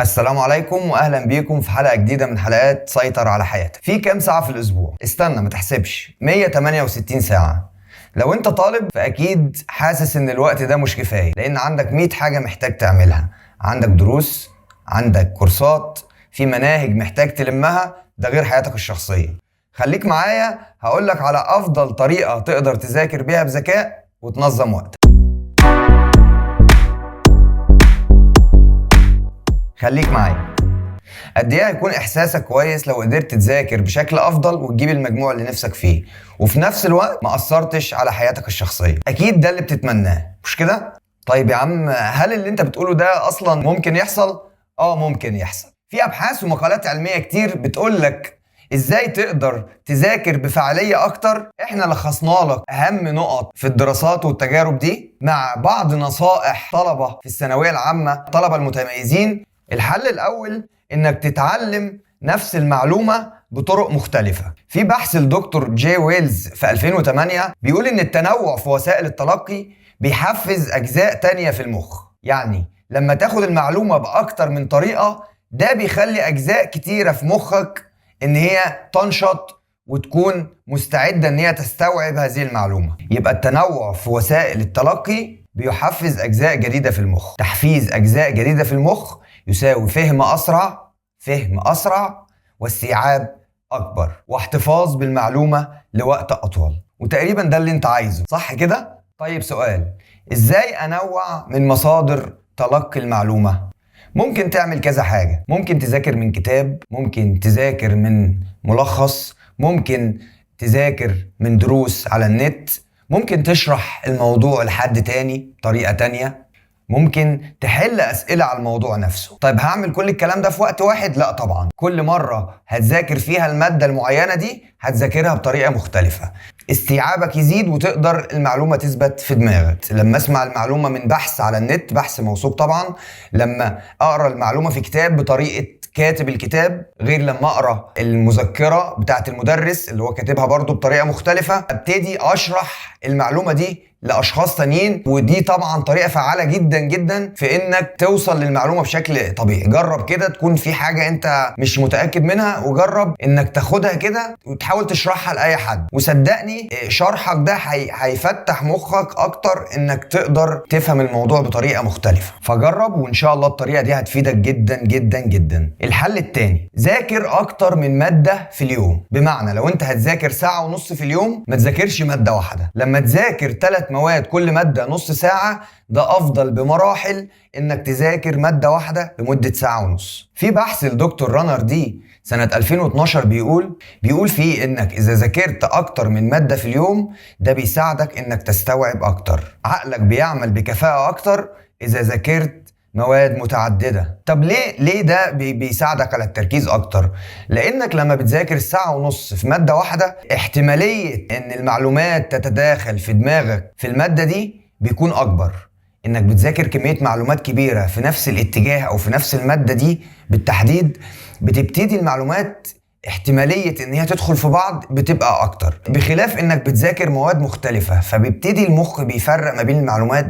السلام عليكم واهلا بيكم في حلقه جديده من حلقات سيطر على حياتك. في كام ساعه في الاسبوع؟ استنى ما تحسبش، 168 ساعه. لو انت طالب فاكيد حاسس ان الوقت ده مش كفايه، لان عندك 100 حاجه محتاج تعملها. عندك دروس، عندك كورسات، في مناهج محتاج تلمها، ده غير حياتك الشخصيه. خليك معايا هقولك على افضل طريقه تقدر تذاكر بيها بذكاء وتنظم وقتك. خليك معايا. قد ايه هيكون احساسك كويس لو قدرت تذاكر بشكل افضل وتجيب المجموع اللي نفسك فيه، وفي نفس الوقت ما اثرتش على حياتك الشخصيه؟ اكيد ده اللي بتتمناه، مش كده؟ طيب يا عم، هل اللي انت بتقوله ده اصلا ممكن يحصل؟ ممكن يحصل. في ابحاث ومقالات علميه كتير بتقولك ازاي تقدر تذاكر بفعاليه اكتر. احنا لخصنا لك اهم نقط في الدراسات والتجارب دي مع بعض نصائح طلبه في الثانويه العامه، الطلبه المتميزين. الحل الاول انك تتعلم نفس المعلومة بطرق مختلفة. في بحث الدكتور جي ويلز في 2008 بيقول ان التنوع في وسائل التلقي بيحفز اجزاء تانية في المخ. يعني لما تاخد المعلومة باكتر من طريقة، ده بيخلي اجزاء كتيرة في مخك ان هي تنشط وتكون مستعدة ان هي تستوعب هذه المعلومة. يبقى التنوع في وسائل التلقي بيحفز اجزاء جديدة في المخ. تحفيز اجزاء جديدة في المخ يساوي فهم أسرع واستيعاب أكبر واحتفاظ بالمعلومة لوقت أطول. وتقريبا ده اللي انت عايزه، صح كده؟ طيب سؤال، ازاي أنوع من مصادر تلقي المعلومة؟ ممكن تعمل كذا حاجة. ممكن تذاكر من كتاب، ممكن تذاكر من ملخص، ممكن تذاكر من دروس على النت، ممكن تشرح الموضوع لحد تاني بطريقة تانية، ممكن تحل أسئلة على الموضوع نفسه. طيب هعمل كل الكلام ده في وقت واحد؟ لا طبعا. كل مرة هتذاكر فيها المادة المعينة دي هتذاكرها بطريقة مختلفة. استيعابك يزيد وتقدر المعلومة تثبت في دماغك. لما اسمع المعلومة من بحث على النت، بحث موثوق طبعا، لما اقرأ المعلومة في كتاب بطريقة كاتب الكتاب، غير لما اقرأ المذكرة بتاعت المدرس اللي هو كاتبها برضو بطريقة مختلفة، ابتدي اشرح المعلومة دي لاشخاص تانيين. ودي طبعا طريقه فعاله جدا جدا في انك توصل للمعلومه بشكل طبيعي. جرب كده تكون في حاجه انت مش متاكد منها، وجرب انك تاخدها كده وتحاول تشرحها لاي حد، وصدقني شرحك ده هيفتح مخك اكتر انك تقدر تفهم الموضوع بطريقه مختلفه. فجرب وان شاء الله الطريقه دي هتفيدك جدا جدا جدا. الحل التاني، ذاكر اكتر من ماده في اليوم. بمعنى لو انت هتذاكر ساعه ونص في اليوم، ما تذاكرش ماده واحده. لما تذاكر 3 مواد كل مادة نص ساعة، ده أفضل بمراحل إنك تذاكر مادة واحدة لمدة ساعة ونص. في بحث الدكتور رانر دي سنة 2012 بيقول فيه إنك إذا ذاكرت أكتر من مادة في اليوم، ده بيساعدك إنك تستوعب أكتر. عقلك بيعمل بكفاءة أكتر إذا ذاكرت مواد متعددة. طب ليه ده بيساعدك على التركيز أكتر؟ لأنك لما بتذاكر الساعة ونص في مادة واحدة، احتمالية إن المعلومات تتداخل في دماغك في المادة دي بيكون أكبر. إنك بتذاكر كمية معلومات كبيرة في نفس الاتجاه أو في نفس المادة دي بالتحديد، بتبتدي المعلومات احتمالية ان هي تدخل في بعض بتبقى اكتر، بخلاف انك بتذاكر مواد مختلفة. فبيبتدي المخ بيفرق ما بين المعلومات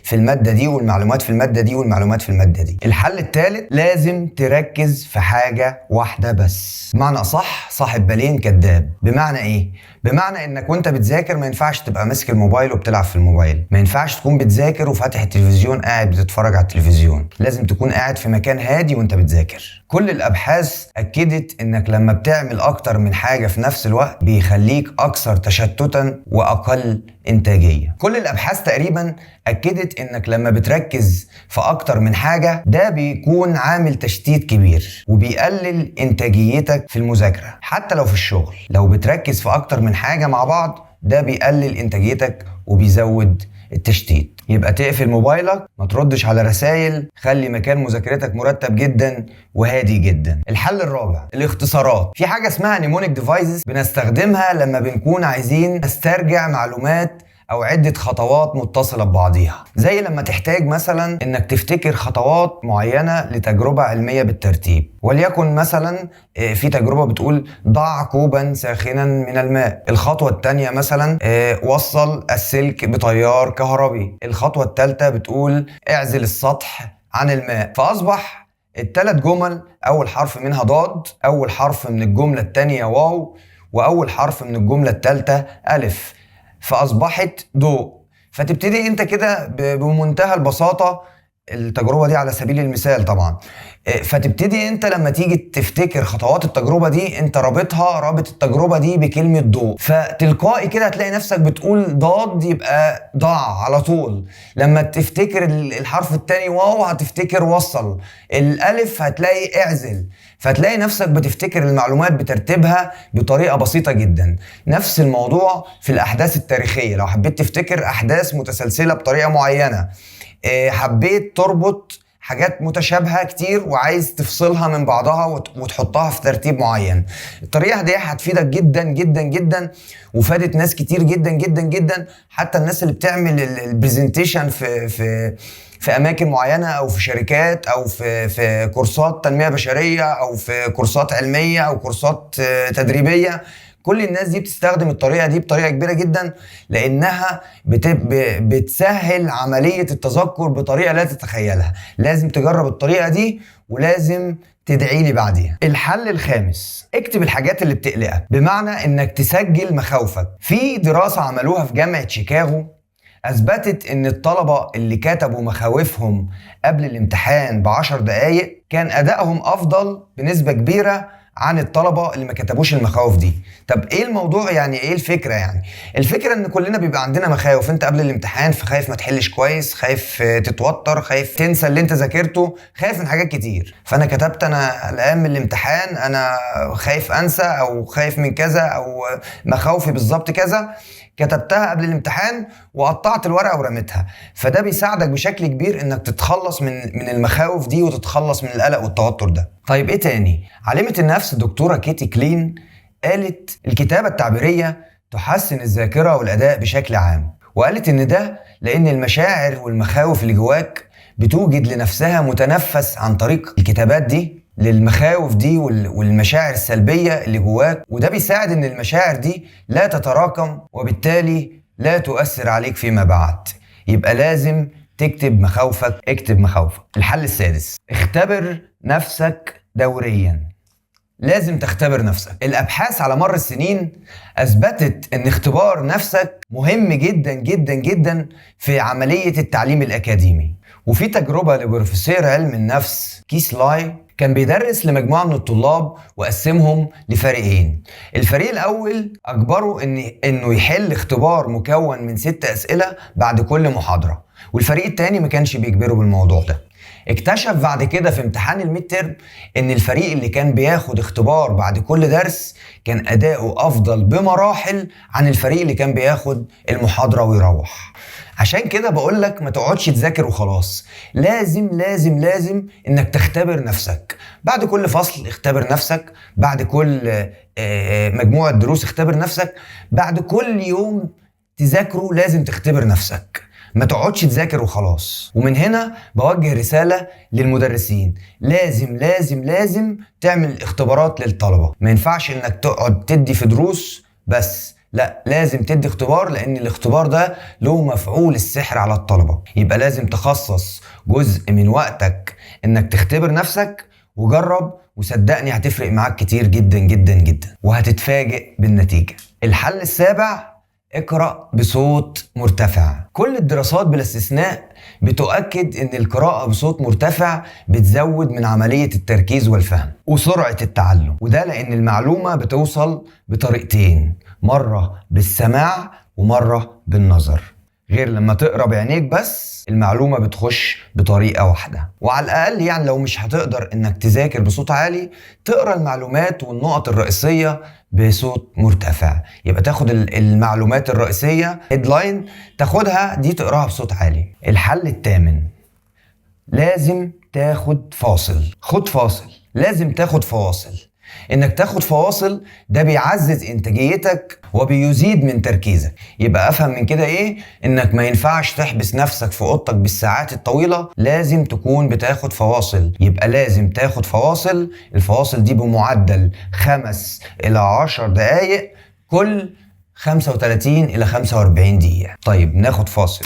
في المادة دي، والمعلومات في المادة دي، والمعلومات في المادة دي. الحل الثالث، لازم تركز في حاجة واحدة بس. بمعنى اصح، صاحب بالين كذاب. بمعنى ايه؟ بمعنى انك وانت بتذاكر ما ينفعش تبقى ماسك الموبايل وبتلعب في الموبايل، ما ينفعش تكون بتذاكر وفاتح التلفزيون قاعد بتتفرج على التلفزيون. لازم تكون قاعد في مكان هادي وانت بتذاكر. كل الابحاث اكدت انك لما بتعمل اكتر من حاجة في نفس الوقت بيخليك اكثر تشتتا واقل انتاجية. كل الابحاث تقريبا اكدت انك لما بتركز في اكتر من حاجة، ده بيكون عامل تشتيت كبير وبيقلل انتاجيتك في المذاكرة. حتى لو في الشغل، لو بتركز في اكتر من حاجة مع بعض، ده بيقلل انتاجيتك وبيزود التشتيت. يبقى تقفل موبايلك، ما تردش على رسائل، خلي مكان مذاكرتك مرتب جدا وهادي جدا. الحل الرابع، الاختصارات. في حاجة اسمها نيمونيك ديفايسز بنستخدمها لما بنكون عايزين نسترجع معلومات او عدة خطوات متصلة ببعضيها. زي لما تحتاج مثلا انك تفتكر خطوات معينة لتجربة علمية بالترتيب، وليكن مثلا في تجربة بتقول ضع كوبا ساخنا من الماء. الخطوة التانية مثلا وصل السلك بتيار كهربي. الخطوة التالتة بتقول اعزل السطح عن الماء. فأصبح الثلاث جمل اول حرف منها ضاد، اول حرف من الجملة الثانية واو، واول حرف من الجملة الثالثة الف، فاصبحت ضوء. فتبتدي انت كده بمنتهى البساطة، التجربة دي على سبيل المثال طبعا، فتبتدي انت لما تيجي تفتكر خطوات التجربة دي انت رابط التجربة دي بكلمة ضوء، فتلقائي كده هتلاقي نفسك بتقول ضاد يبقى ضاع على طول. لما تفتكر الحرف التاني واو هتفتكر وصل، الالف هتلاقي اعزل، فتلاقي نفسك بتفتكر المعلومات بترتيبها بطريقة بسيطة جدا. نفس الموضوع في الأحداث التاريخية، لو حبيت تفتكر أحداث متسلسلة بطريقة معينة، حبيت تربط حاجات متشابهة كتير وعايز تفصلها من بعضها وتحطها في ترتيب معين، الطريقة دي هتفيدك جدا جدا جدا، وفادت ناس كتير جدا جدا جدا، حتى الناس اللي بتعمل البرزنتيشن في اماكن معينه، او في شركات، او في كورسات تنميه بشريه، او في كورسات علميه، او كورسات تدريبيه. كل الناس دي بتستخدم الطريقه دي بطريقه كبيره جدا، لانها بتسهل عمليه التذكر بطريقه لا تتخيلها. لازم تجرب الطريقه دي، ولازم تدعي لي بعديها. الحل الخامس، اكتب الحاجات اللي بتقلقك، بمعنى انك تسجل مخاوفك. في دراسه عملوها في جامعه شيكاغو أثبتت إن الطلبة اللي كتبوا مخاوفهم قبل الامتحان ب10 دقايق كان أدائهم أفضل بنسبة كبيرة عن الطلبة اللي ما كتبوش المخاوف دي. طب إيه الموضوع يعني؟ إيه الفكرة يعني؟ الفكرة إن كلنا بيبقى عندنا مخاوف. أنت قبل الامتحان فخايف ما تحلش كويس، خايف تتوتر، خايف تنسى اللي أنت ذاكرته، خايف من حاجات كتير. فأنا كتبت أنا قلقان من الامتحان، أنا خايف أنسى، أو خايف من كذا، أو مخاوفي بالظبط كذا، كتبتها قبل الامتحان وقطعت الورقة ورميتها. فده بيساعدك بشكل كبير انك تتخلص من المخاوف دي وتتخلص من القلق والتوتر ده. طيب ايه تاني؟ عالمة النفس الدكتورة كيتي كلين قالت الكتابة التعبيرية تحسن الذاكرة والأداء بشكل عام، وقالت ان ده لان المشاعر والمخاوف اللي جواك بتوجد لنفسها متنفس عن طريق الكتابات دي للمخاوف دي والمشاعر السلبية اللي جواك، وده بيساعد ان المشاعر دي لا تتراكم وبالتالي لا تؤثر عليك فيما بعد. يبقى لازم تكتب مخاوفك، اكتب مخاوفك. الحل السادس، اختبر نفسك دوريا. لازم تختبر نفسك. الابحاث على مر السنين اثبتت ان اختبار نفسك مهم جدا جدا جدا في عملية التعليم الاكاديمي. وفي تجربة لبروفيسور علم النفس كيسلاي كان بيدرس لمجموعة من الطلاب وقسمهم لفريقين. الفريق الأول أجبره إنه يحل اختبار مكون من 6 أسئلة بعد كل محاضرة، والفريق التاني ما كانش بيجبره بالموضوع ده. اكتشف بعد كده في امتحان الميد تيرم إن الفريق اللي كان بياخد اختبار بعد كل درس كان أداؤه أفضل بمراحل عن الفريق اللي كان بياخد المحاضرة ويروح. عشان كده بقولك ما تقعدش تذاكر وخلاص، لازم لازم لازم انك تختبر نفسك. بعد كل فصل اختبر نفسك، بعد كل مجموعة دروس اختبر نفسك، بعد كل يوم تذاكره لازم تختبر نفسك، ما تقعدش تذاكر وخلاص. ومن هنا بوجه رسالة للمدرسين، لازم لازم لازم تعمل اختبارات للطلبة. ما ينفعش انك تقعد تدي في دروس بس، لا، لازم تدي اختبار، لان الاختبار ده له مفعول السحر على الطلبة. يبقى لازم تخصص جزء من وقتك انك تختبر نفسك، وجرب وصدقني هتفرق معاك كتير جدا جدا جدا، وهتتفاجئ بالنتيجة. الحل السابع، اقرأ بصوت مرتفع. كل الدراسات بلا استثناء بتؤكد ان القراءة بصوت مرتفع بتزود من عملية التركيز والفهم وسرعة التعلم، وده لان المعلومة بتوصل بطريقتين، مرة بالسماع ومرة بالنظر، غير لما تقرأ بعينيك بس المعلومة بتخش بطريقة واحدة. وعلى الأقل يعني لو مش هتقدر انك تذاكر بصوت عالي، تقرأ المعلومات والنقط الرئيسية بصوت مرتفع. يبقى تاخد المعلومات الرئيسية هيدلاين، تاخدها دي تقراها بصوت عالي. الحل الثامن، لازم تاخد فاصل. خد فاصل، لازم تاخد فواصل. انك تاخد فواصل ده بيعزز انتاجيتك وبيزيد من تركيزك. يبقى افهم من كده ايه؟ انك ما ينفعش تحبس نفسك في اوضتك بالساعات الطويلة، لازم تكون بتاخد فواصل. يبقى لازم تاخد فواصل، الفواصل دي بمعدل 5 إلى 10 دقايق كل 35 إلى 45 دقيقة. طيب ناخد فاصل،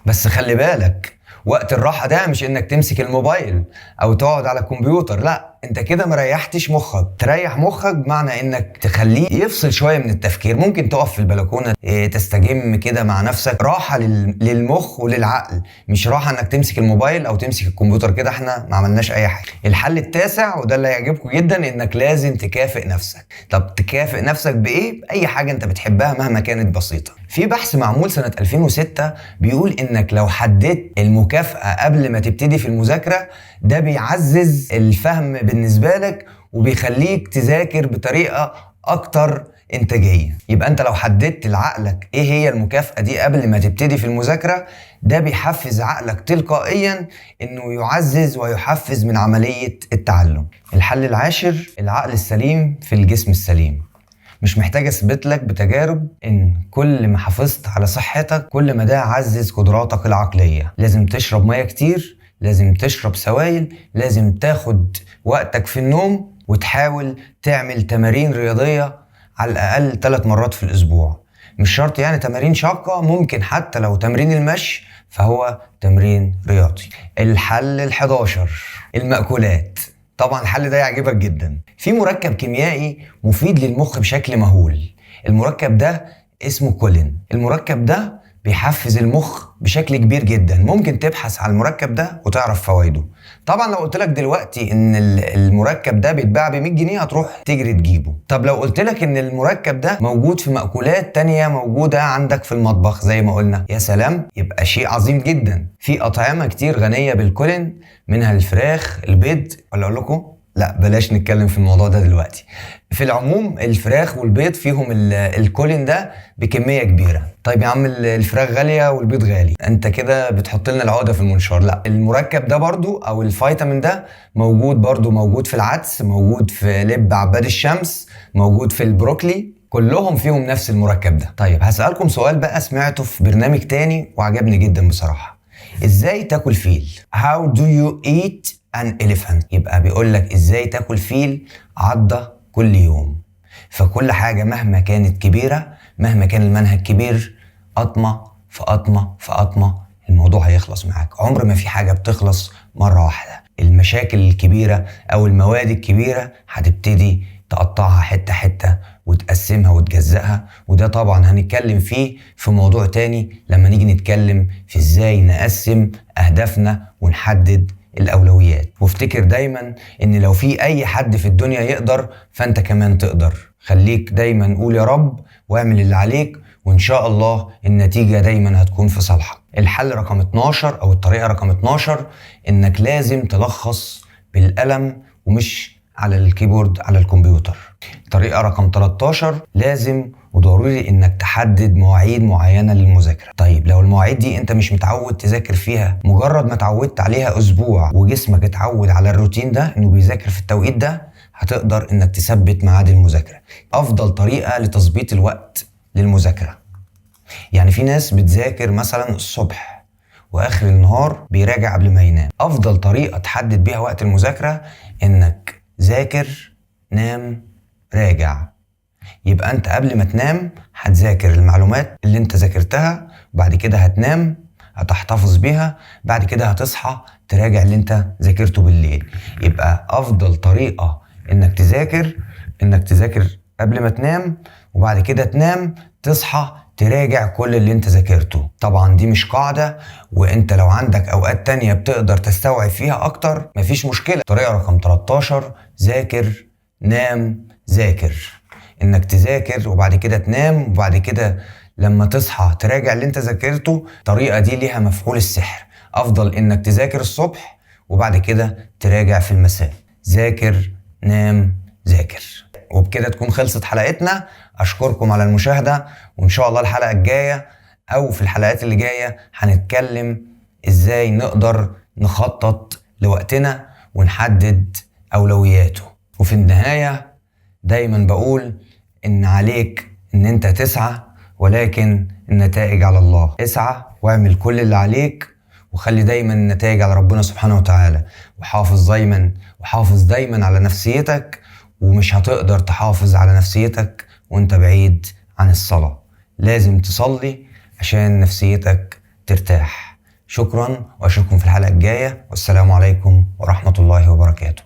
بس خلي بالك وقت الراحة ده مش انك تمسك الموبايل او تقعد على الكمبيوتر، لا، انت كده مريحتش مخك. تريح مخك بمعنى انك تخليه يفصل شوية من التفكير. ممكن تقف في البلكونة تستجم كده مع نفسك، راحة للمخ وللعقل، مش راحة انك تمسك الموبايل او تمسك الكمبيوتر. كده احنا ما عملناش اي حاجة. الحل التاسع وده اللي هيعجبكم جدا، انك لازم تكافئ نفسك. طب تكافئ نفسك بايه؟ باي حاجة انت بتحبها مهما كانت بسيطة. في بحث معمول سنة 2006 بيقول انك لو حددت المكافأة قبل ما تبتدي في المذاكرة، ده بيعزز الفهم بالنسبة لك وبيخليك تذاكر بطريقة اكتر انتاجية. يبقى انت لو حددت لعقلك ايه هي المكافأة دي قبل ما تبتدي في المذاكرة، ده بيحفز عقلك تلقائيا انه يعزز ويحفز من عملية التعلم. الحل العاشر، العقل السليم في الجسم السليم. مش محتاج اثبت لك بتجارب ان كل ما حافظت على صحتك كل ما ده عزز قدراتك العقلية. لازم تشرب مياه كتير، لازم تشرب سوائل، لازم تاخد وقتك في النوم، وتحاول تعمل تمارين رياضية على الأقل 3 مرات في الأسبوع. مش شرط يعني تمارين شاقة، ممكن حتى لو تمرين المشي فهو تمرين رياضي. الحل ال11، المأكولات. طبعا الحل ده يعجبك جدا. في مركب كيميائي مفيد للمخ بشكل مهول. المركب ده اسمه كولين. المركب ده بيحفز المخ بشكل كبير جدا. ممكن تبحث على المركب ده وتعرف فوائده. طبعا لو قلت لك دلوقتي ان المركب ده بيتباع ب100 جنيه هتروح تجري تجيبه. طب لو قلت لك ان المركب ده موجود في مأكولات تانية موجودة عندك في المطبخ زي ما قلنا، يا سلام، يبقى شيء عظيم جدا. في أطعمة كتير غنية بالكولين، منها الفراخ، البيض. ولا اقول لكم لا، بلاش نتكلم في الموضوع ده دلوقتي. في العموم الفراخ والبيض فيهم الكولين ده بكمية كبيرة. طيب يا عم الفراخ غالية والبيض غالي، انت كده بتحط لنا العقدة في المنشار. لا، المركب ده برضو او الفيتامين ده موجود في العدس، موجود في لب عباد الشمس، موجود في البروكلي، كلهم فيهم نفس المركب ده. طيب هسألكم سؤال بقى سمعته في برنامج تاني وعجبني جدا بصراحة. ازاي تاكل فيل؟ How do you eat an elephant؟ يبقى بيقول لك ازاي تاكل فيل عضة كل يوم. فكل حاجة مهما كانت كبيرة، مهما كان المنهج كبير، قطمة في قطمة في قطمة الموضوع هيخلص معاك. عمر ما في حاجة بتخلص مرة واحدة. المشاكل الكبيرة او المواد الكبيرة هتبتدي تقطعها حتة حتة وتقسمها وتجزأها، وده طبعا هنتكلم فيه في موضوع تاني لما نيجي نتكلم في ازاي نقسم اهدافنا ونحدد الأولويات. وافتكر دايما ان لو في اي حد في الدنيا يقدر فانت كمان تقدر. خليك دايما قول يا رب واعمل اللي عليك، وان شاء الله النتيجة دايما هتكون في صالحك. الحل رقم 12 او الطريقة رقم 12، انك لازم تلخص بالقلم ومش على الكيبورد على الكمبيوتر. طريقة رقم 13، لازم وضروري انك تحدد مواعيد معينة للمذاكرة. طيب لو المواعيد دي انت مش متعود تذاكر فيها، مجرد ما اتعودت عليها اسبوع وجسمك اتعود على الروتين ده انه بيذاكر في التوقيت ده، هتقدر انك تثبت ميعاد المذاكرة. افضل طريقة لتظبيط الوقت للمذاكرة، يعني في ناس بتذاكر مثلا الصبح واخر النهار بيراجع قبل ما ينام. افضل طريقة تحدد بيها وقت المذاكرة انك ذاكر، نام، راجع. يبقى انت قبل ما تنام هتذاكر المعلومات اللي انت ذاكرتها، وبعد كده هتنام هتحتفظ بيها، بعد كده هتصحى تراجع اللي انت ذاكرته بالليل. يبقى افضل طريقة انك تذاكر قبل ما تنام، وبعد كده تنام تصحى تراجع كل اللي انت ذاكرته. طبعا دي مش قاعدة، وانت لو عندك اوقات تانية بتقدر تستوعب فيها اكتر مفيش مشكلة. طريقة رقم 13، ذاكر، نام، ذاكر. انك تذاكر وبعد كده تنام وبعد كده لما تصحى تراجع اللي انت ذاكرته. الطريقة دي ليها مفعول السحر. افضل انك تذاكر الصبح وبعد كده تراجع في المساء. ذاكر، نام، ذاكر. وبكده تكون خلصت حلقتنا. اشكركم على المشاهدة، وان شاء الله الحلقة الجاية او في الحلقات اللي جاية هنتكلم ازاي نقدر نخطط لوقتنا ونحدد اولوياته. وفي النهاية دايما بقول ان عليك ان انت تسعى، ولكن النتائج على الله. اسعى واعمل كل اللي عليك، وخلي دايما النتائج على ربنا سبحانه وتعالى. وحافظ دايما على نفسيتك، ومش هتقدر تحافظ على نفسيتك وانت بعيد عن الصلاة. لازم تصلي عشان نفسيتك ترتاح. شكرا، واشوفكم في الحلقة الجاية، والسلام عليكم ورحمة الله وبركاته.